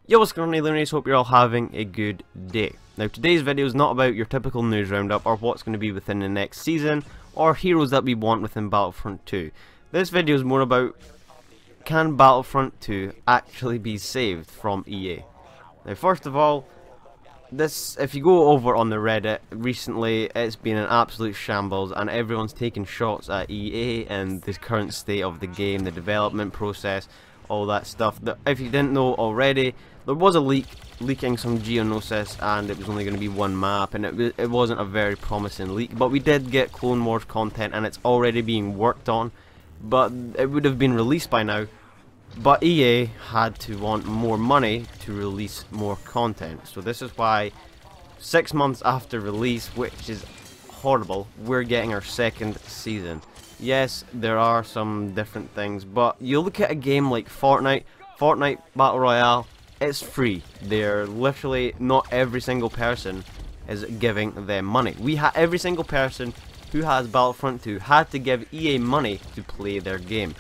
Yo, what's going on, alieners? Hope you're all having a good day. Now, today's video is not about your typical news roundup or what's going to be within the next season or heroes that we want within Battlefront 2. This video is more about, can Battlefront 2 actually be saved from EA? Now, first of all, if you go over on the Reddit recently, it's been an absolute shambles and everyone's taking shots at EA and the current state of the game, the development process, all that stuff. If you didn't know already, there was a leaking some Geonosis, and it was only going to be one map, and it wasn't a very promising leak, but we did get Clone Wars content and it's already being worked on, but it would have been released by now. But EA had to want more money to release more content, so this is why 6 months after release, which is horrible, we're getting our second season. Yes, there are some different things, but you look at a game like Fortnite Battle Royale, it's free. They're literally, not every single person is giving them money. Every single person who has Battlefront 2 had to give EA money to play their game.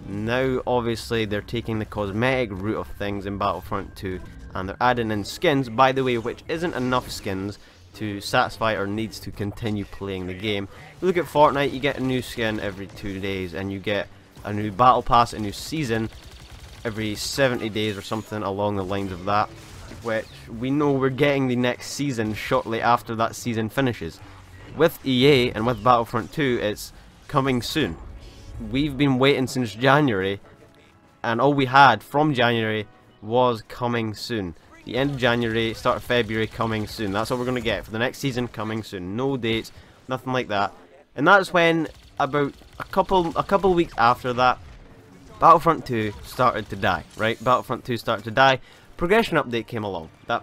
Now, obviously, they're taking the cosmetic route of things in Battlefront 2, and they're adding in skins, by the way, which isn't enough skins to satisfy our needs to continue playing the game. You look at Fortnite, you get a new skin every 2 days, and you get a new battle pass, a new season every 70 days or something along the lines of that, which we know we're getting the next season shortly after that season finishes. With EA and with Battlefront 2, it's coming soon. We've been waiting since January, and all we had from January was coming soon. The end of January, start of February, coming soon. That's what we're going to get for the next season, coming soon. No dates, nothing like that. And that's when, about a couple weeks after that, Battlefront 2 started to die, right? Battlefront 2 started to die. Progression update came along. That,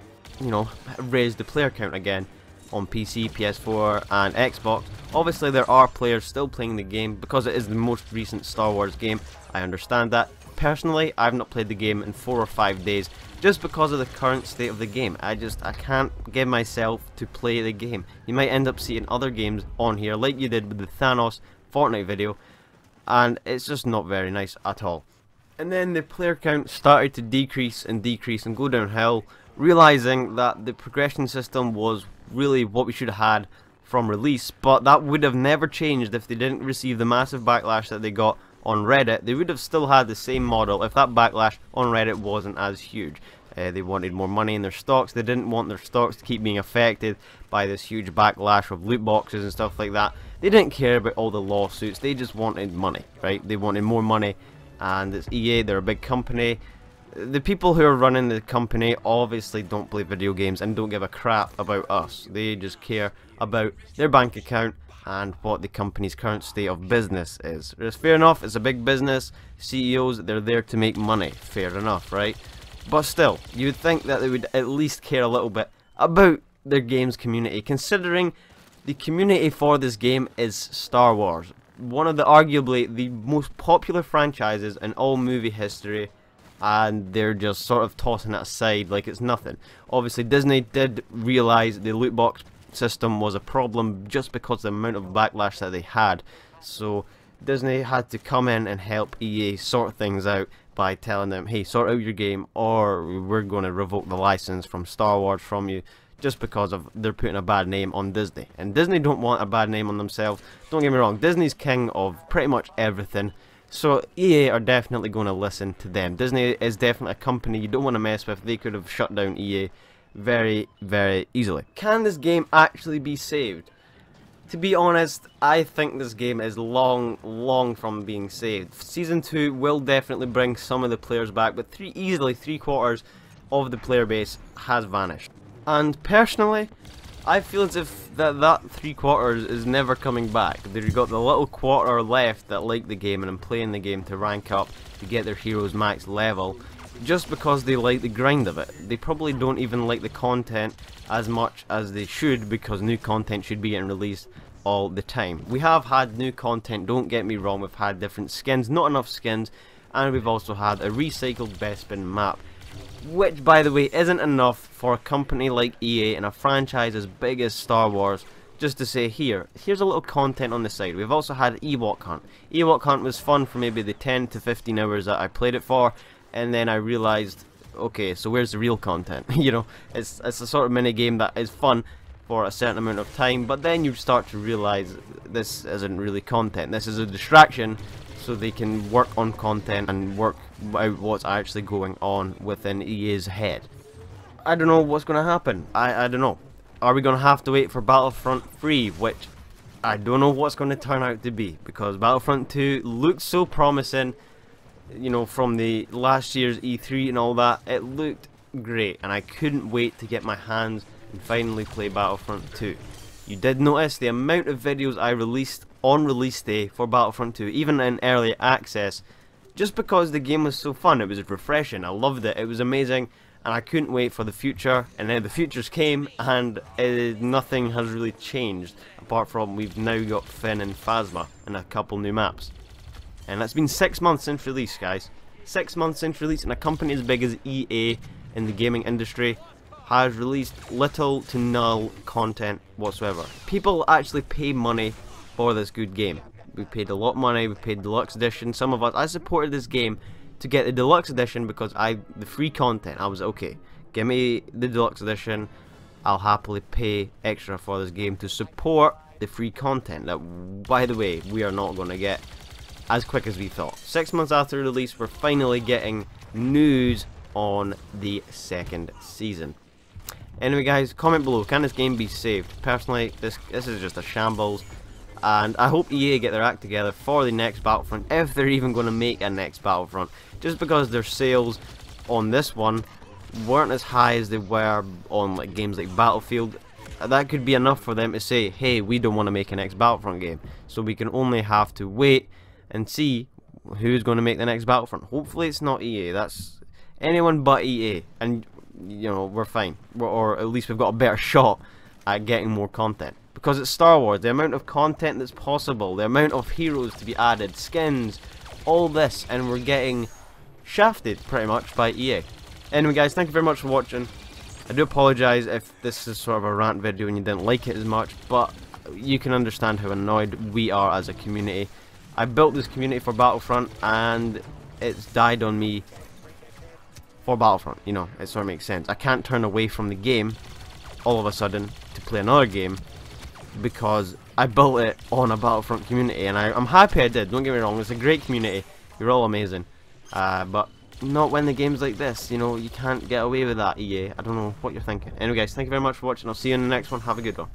raised the player count again on PC, PS4 and Xbox. Obviously there are players still playing the game because it is the most recent Star Wars game. I understand that. Personally, I've not played the game in 4 or 5 days just because of the current state of the game. I can't give myself to play the game. You might end up seeing other games on here like you did with the Thanos Fortnite video, and it's just not very nice at all. And then the player count started to decrease and go downhill, realizing that the progression system was really what we should have had from release, but that would have never changed if they didn't receive the massive backlash that they got on Reddit. They would have still had the same model if that backlash on Reddit wasn't as huge. They wanted more money in their stocks. They didn't want their stocks to keep being affected by this huge backlash of loot boxes and stuff like that. They didn't care about all the lawsuits. They just wanted money, right? They wanted more money, and it's EA. They're a big company. The people who are running the company obviously don't play video games and don't give a crap about us. They just care about their bank account and what the company's current state of business is. It's fair enough, it's a big business, CEOs, they're there to make money, fair enough, right? But still, you would think that they would at least care a little bit about their game's community, considering the community for this game is Star Wars, one of arguably the most popular franchises in all movie history, and they're just sort of tossing it aside like it's nothing. Obviously Disney did realise the loot box system was a problem just because of the amount of backlash that they had, so Disney had to come in and help EA sort things out by telling them, hey, sort out your game or we're going to revoke the license from Star Wars from you, just because of they're putting a bad name on Disney. And Disney don't want a bad name on themselves. Don't get me wrong, Disney's king of pretty much everything, so EA are definitely going to listen to them. Disney is definitely a company you don't want to mess with. They could have shut down EA very, very easily. Can this game actually be saved? To be honest, I think this game is long from being saved. Season 2 will definitely bring some of the players back, but easily 3/4 of the player base has vanished. And personally, I feel as if that 3/4 is never coming back. They've got the little quarter left that like the game and are playing the game to rank up to get their heroes max level, just because they like the grind of it. They probably don't even like the content as much as they should, because new content should be getting released all the time. We have had new content, don't get me wrong, we've had different skins, not enough skins, and we've also had a recycled Bespin map, which by the way isn't enough for a company like EA and a franchise as big as Star Wars just to say, here's a little content on the side. We've also had Ewok Hunt. Ewok Hunt was fun for maybe the 10 to 15 hours that I played it for, and then I realised okay, so where's the real content? You know, it's a sort of mini game that is fun for a certain amount of time, but then you start to realize this isn't really content. This is a distraction, so they can work on content and work out what's actually going on within EA's head. I don't know what's going to happen. I don't know. Are we going to have to wait for Battlefront 3, which I don't know what's going to turn out to be, because Battlefront 2 looks so promising. You know, from the last year's E3 and all that, it looked great, and I couldn't wait to get my hands and finally play Battlefront 2. You did notice the amount of videos I released on release day for Battlefront 2, even in early access, just because the game was so fun. It was refreshing, I loved it, it was amazing, and I couldn't wait for the future. And then the futures came, and nothing has really changed, apart from we've now got Finn and Phasma and a couple new maps. And that's been 6 months since release, guys. 6 months since release, and a company as big as EA in the gaming industry has released little to null content whatsoever. People actually pay money for this good game. We paid a lot of money, we paid deluxe edition. Some of us, I supported this game to get the deluxe edition because the free content, I was okay, give me the deluxe edition, I'll happily pay extra for this game to support the free content that, by the way, we are not going to get as quick as we thought. 6 months after release, we're finally getting news on the second season. Anyway guys, comment below, can this game be saved? Personally, this is just a shambles, and I hope EA get their act together for the next Battlefront, if they're even going to make a next Battlefront. Just because their sales on this one weren't as high as they were on like games like Battlefield, that could be enough for them to say, hey, we don't want to make a next Battlefront game. So we can only have to wait and see who's going to make the next Battlefront. Hopefully it's not EA, that's anyone but EA, and you know, we're fine, or at least we've got a better shot at getting more content, because it's Star Wars. The amount of content that's possible, the amount of heroes to be added, skins, all this, and we're getting shafted pretty much by EA. Anyway guys, thank you very much for watching. I do apologise if this is sort of a rant video and you didn't like it as much, but you can understand how annoyed we are as a community. I built this community for Battlefront, and it's died on me for Battlefront. You know, it sort of makes sense. I can't turn away from the game all of a sudden to play another game because I built it on a Battlefront community, and I'm happy I did, don't get me wrong, it's a great community, you're all amazing, but not when the game's like this. You know, you can't get away with that, EA. I don't know what you're thinking. Anyway guys, thank you very much for watching, I'll see you in the next one, have a good one.